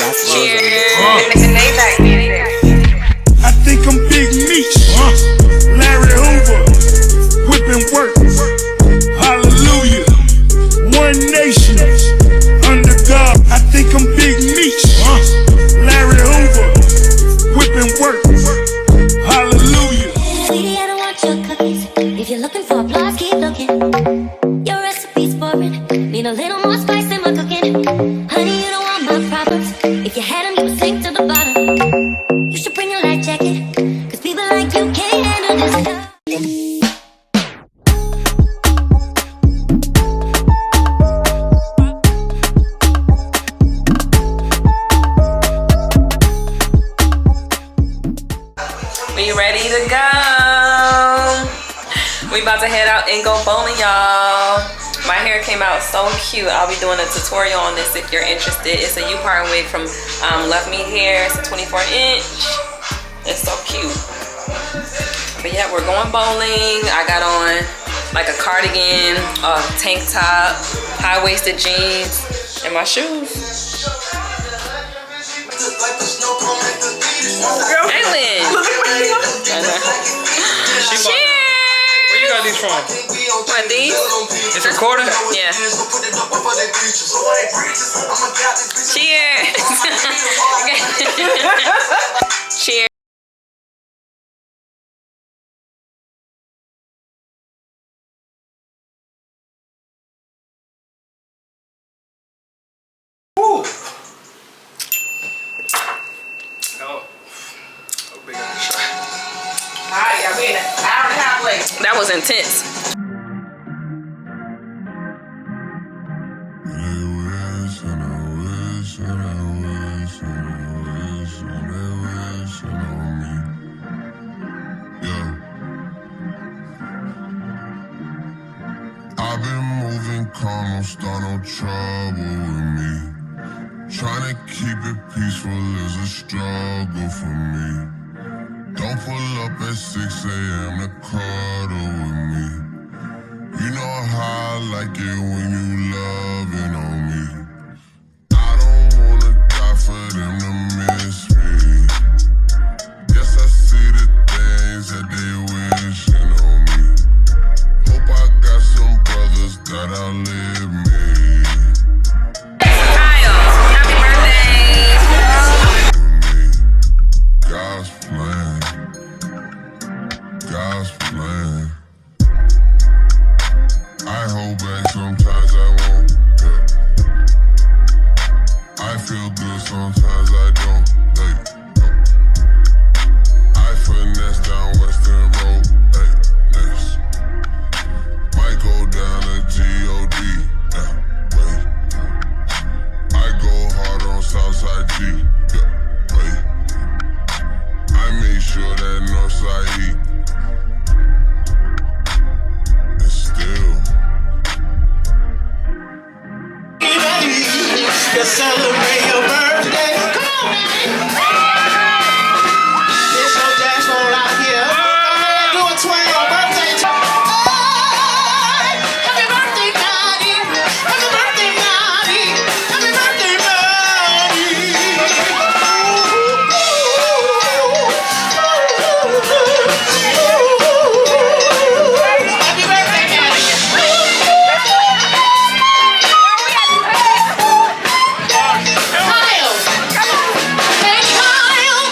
I think I'm Big Meech, Larry Hoover, whipping work. Hallelujah, one nation under God. I think I'm Big Meech, Larry Hoover, whipping work. Hallelujah. Sweetie, I don't want your cookies. If you're looking for applause, keep looking. Your recipe's boring. Need a little more spice in my cooking. Honey, you don't want my problems. If you had them, you would sink to the bottom. You should bring your light jacket, cause people like you can't handle this stuff. We ready to go. We about to head out and go bowling, y'all. My hair came out so cute. I'll be doing a tutorial on this if you're interested. It's a UPART wig from LUVME Hair. It's a 24-inch. It's so cute. But yeah, we're going bowling. I got on like a cardigan, a tank top, high-waisted jeans, and my shoes. Aylin! Cheers! Where you got these from? What, these? It's recording? Yeah. Cheers! Cheers. Woo! Oh, big on the shot. Alright, y'all, we in an hour and a half late. That was intense. I've been moving calm, don't start no trouble with me. Trying to keep it peaceful is a struggle for me. Don't pull up at 6 a.m. to cuddle with me. You know how I like it when you loving on me. I don't wanna die for them to miss me. Yes, I see the things that they wishing on me. Hope I got some brothers that outlive me. God's plan, God's plan. I hold back sometimes I won't. Yeah. I feel good sometimes I don't. Hey, I finesse down Western Road. Hey, next. Might go down to G.O.D. Yeah, wait. I go hard on Southside G. Yeah, wait. I make sure that Northside eat. And still. You celebrate your birthday. Come on, man. It's your dance floor out here. Go ahead, do a twirl your birthday. Happy birthday, Maddie. Happy birthday, Maddie. Happy birthday, Maddie. Happy birthday, Maddie. Kyle. Hey, Kyle.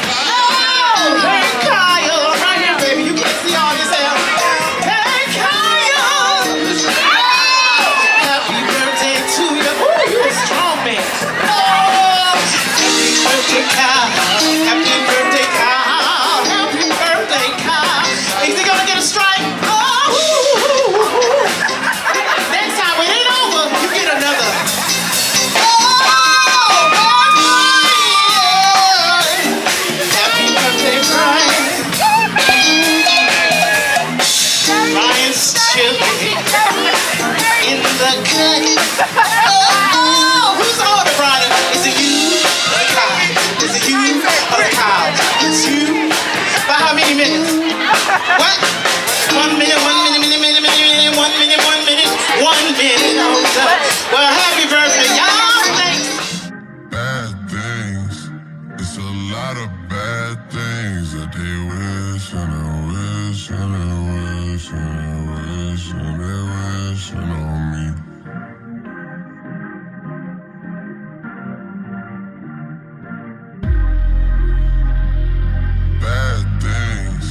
Oh, hey, Kyle. Right here, baby. You can see all this hair. Hey, Kyle. Oh, happy birthday to you. Ooh, you a strong man. Oh, happy birthday, Kyle. Happy birthday, Kyle. Happy birthday, Kyle. Is he gonna get a strike? Oh, next time when it's over, you get another. Happy birthday, Brian. Brian's children in the cut. Oh, who's older, Brian? Is it you or the cow? Is it you or the cow? It's you. By how many minutes? What? 1 minute, 1 minute, minute, 1 minute, 1 minute, 1 minute. Well, happy birthday, y'all. Thanks. Bad things that they wish and I wish and I wish and I wish and they wishing on me. Bad things,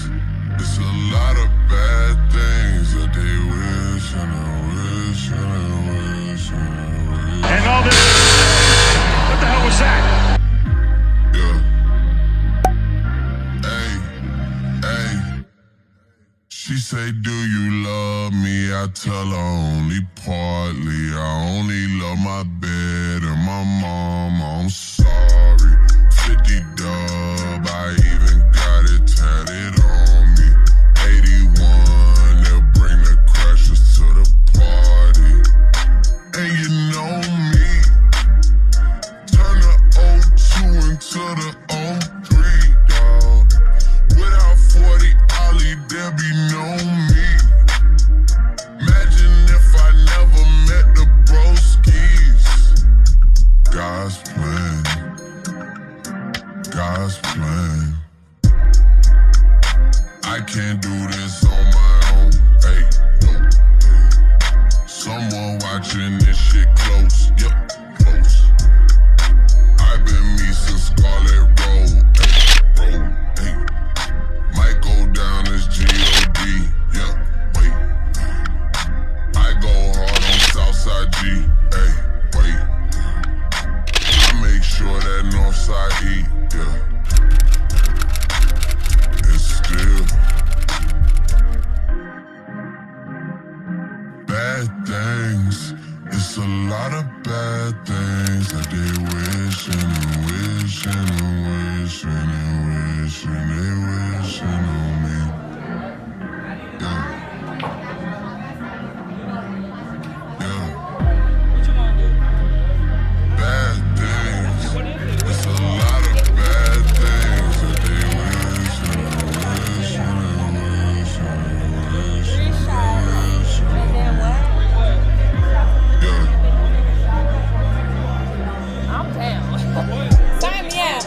it's a lot of bad things that they wish and I wish and I wish and I wish. And all this. What the hell was that? Yeah. Hey. She say, do you love me? I tell her only partly. I only love my bed and my mama. I'm sorry. 50 dub, I even got it tatted on me. 81, they'll bring the crashers to the party. And you know me. Turn the 02 into the 03, dawg. Without 40 Ollie, there be no me. Imagine if I never met the broskies. God's plan. God's plan. I can't do this on my own. Hey, no, hey. Someone watching this shit close. Yep, close. I've been me since Scarlet Road. Hey, hey. Might go down as G.O.D. Yeah, wait. I go hard on Southside G. Hey, wait. I make sure that Northside E. Yeah. It's still bad things. It's a lot of bad things that they wishing and wishing and wishing and wishing they wishing on me. Yeah. Yeah. Bad things. It's a lot of bad things that they wishing and wishing and wishing and wishing and wishing. Yeah. I'm down. Sign me out.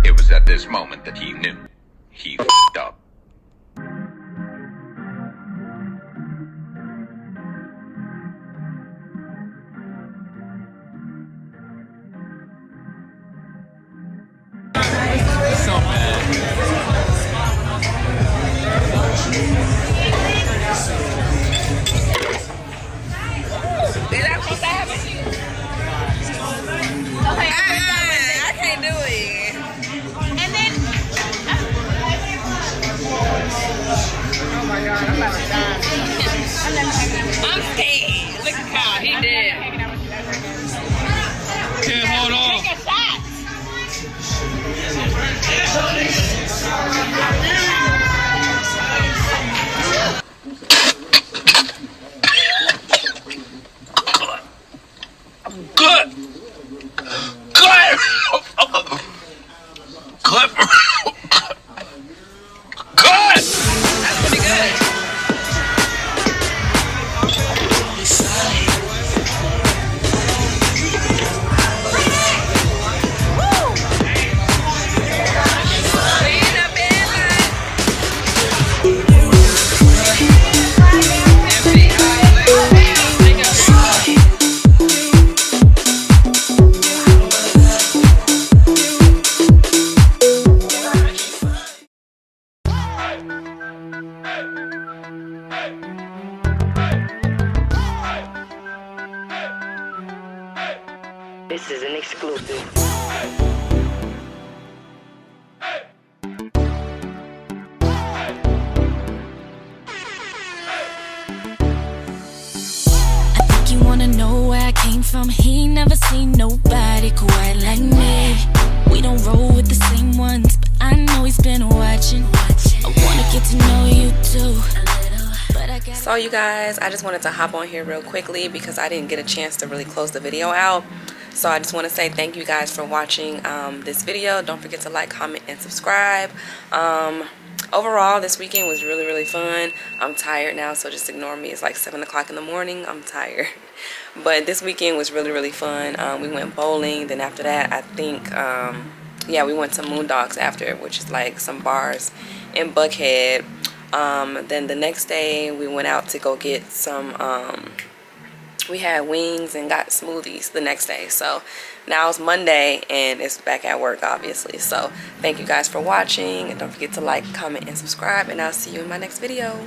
It was at this moment that he knew. He f***ed up. Is that supposed to happen? Okay, I can't do it. And then, oh my God, I'm about to die. I'm scared. Look at Kyle, he dead. Can't hold on. Take a shot. Good! Good! Good! Good! That's pretty good. This is an exclusive. I think you wanna know where I came came from, he ain't never seen nobody quite like me. We don't roll with the same ones, but I know he's been watching. I wanna get to know you too. So you guys, I just wanted to hop on here real quickly because I didn't get a chance to really close the video out. So I just want to say thank you guys for watching this video. Don't forget to like, comment, and subscribe. Overall, this weekend was really fun. I'm tired now, so just ignore me. It's like 7 o'clock in the morning. I'm tired. But this weekend was really fun. We went bowling. Then after that, I think, yeah, we went to Moondogs after, which is like some bars in Buckhead. Then the next day, we went out to go get some, we had wings and got smoothies the next day. So now it's Monday and it's back at work, obviously. So thank you guys for watching, and don't forget to like, comment, and subscribe, and I'll see you in my next video.